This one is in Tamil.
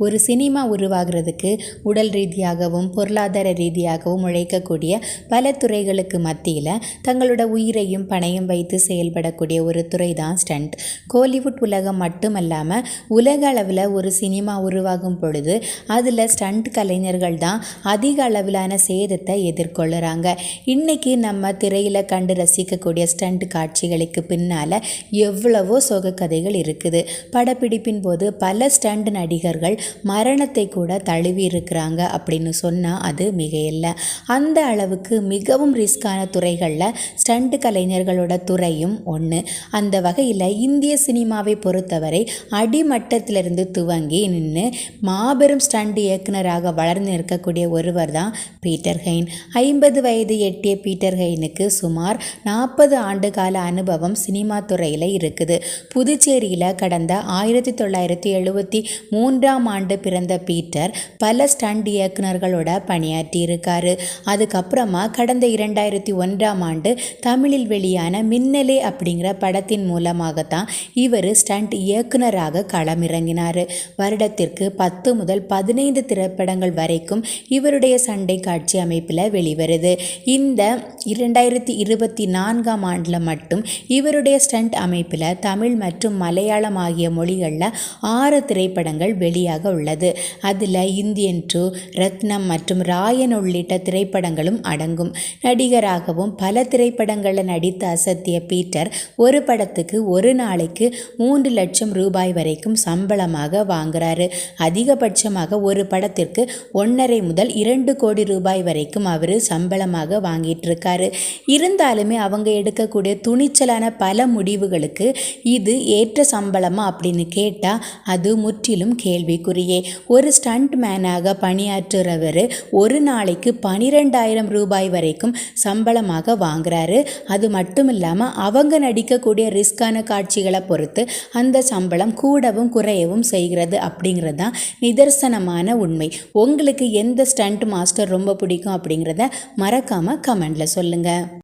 ஒரு சினிமா உருவாகிறதுக்கு உடல் ரீதியாகவும் பொருளாதார ரீதியாகவும் உழைக்கக்கூடிய பல துறைகளுக்கு மத்தியில் தங்களோட உயிரையும் பணையும் வைத்து செயல்படக்கூடிய ஒரு துறை தான் ஸ்டண்ட். கோலிவுட் உலகம் மட்டுமல்லாமல் உலக அளவில் ஒரு சினிமா உருவாகும் பொழுது அதில் ஸ்டண்ட் கலைஞர்கள் தான் அதிக அளவிலான சேதத்தை எதிர்கொள்கிறாங்க. இன்றைக்கி நம்ம திரையில் கண்டு ரசிக்கக்கூடிய ஸ்டண்ட் காட்சிகளுக்கு பின்னால் எவ்வளவோ சோக கதைகள் இருக்குது. படப்பிடிப்பின் போது பல ஸ்டண்ட் நடிகர்கள் மரணத்தை கூட தழுவி இருக்கிறாங்க அப்படின்னு சொன்னால் அது மிகையில்லை. அந்த அளவுக்கு மிகவும் ரிஸ்கான துறைகளில் ஸ்டண்ட் கலைஞர்களோட துறையும் ஒன்று. அந்த வகையில் இந்திய சினிமாவை பொறுத்தவரை அடிமட்டத்திலிருந்து துவங்கி நின்று மாபெரும் ஸ்டண்ட் இயக்குனராக வளர்ந்து இருக்கக்கூடிய ஒருவர் தான் பீட்டர் ஹெயின். 50 வயது எட்டிய பீட்டர் ஹெயினுக்கு சுமார் 40 ஆண்டு கால அனுபவம் சினிமா துறையில் இருக்குது. புதுச்சேரியில் கடந்த 1973ஆம் ஆண்டு பிறந்த பீட்டர் பல ஸ்டண்ட் இயக்குனர்களோட பணியாற்றியிருக்காரு. அதுக்கப்புறமா கடந்த 2001ஆம் ஆண்டு தமிழில் வெளியான மின்னலே அப்படிங்கிற படத்தின் மூலமாகத்தான் இவர் ஸ்டண்ட் இயக்குனராக களமிறங்கினார். வருடத்திற்கு 10 முதல் 15 திரைப்படங்கள் வரைக்கும் இவருடைய சண்டை காட்சி அமைப்பில் வெளிவருது. இந்த 2024ஆம் ஆண்டில் மட்டும் இவருடைய ஸ்டண்ட் அமைப்பில் தமிழ் மற்றும் மலையாளம் ஆகிய மொழிகளில் 6 திரைப்படங்கள் வெளியாக உள்ளது. அதில் இந்தியன் 2, ரத்னம் மற்றும் ராயன் உள்ளிட்ட திரைப்படங்களும் அடங்கும். நடிகராகவும் பல திரைப்படங்களில் நடித்து அசத்திய பீட்டர் ஒரு படத்துக்கு ஒரு நாளைக்கு 3 லட்சம் ரூபாய் வரைக்கும் சம்பளமாக வாங்குறாரு. அதிகபட்சமாக ஒரு படத்திற்கு 1.5 முதல் 2 கோடி ரூபாய் வரைக்கும் அவர் சம்பளமாக வாங்கிட்டு இருக்காரு. இருந்தாலுமே அவங்க எடுக்கக்கூடிய துணிச்சலான பல முடிவுகளுக்கு இது ஏற்ற சம்பளமா அப்படின்னு கேட்டால் அது முற்றிலும் கேள்விக்குறியே. ஒரு ஸ்டண்ட் மேனாக பணியாற்றுறவர் ஒரு நாளைக்கு 12,000 ரூபாய் வரைக்கும் சம்பளமாக வாங்குறாரு. அது மட்டும் இல்லாமல் அவங்க நடிக்கக்கூடிய ரிஸ்கான காட்சிகளை பொறுத்து அந்த சம்பளம் கூடவும் குறையவும் செய்கிறது அப்படிங்கிறது தான் நிதர்சனமான உண்மை. உங்களுக்கு எந்த ஸ்டண்ட் மாஸ்டர் ரொம்ப பிடிக்கும் அப்படிங்கிறத மறக்காமல் கமெண்டில் சொல்லுங்கள்.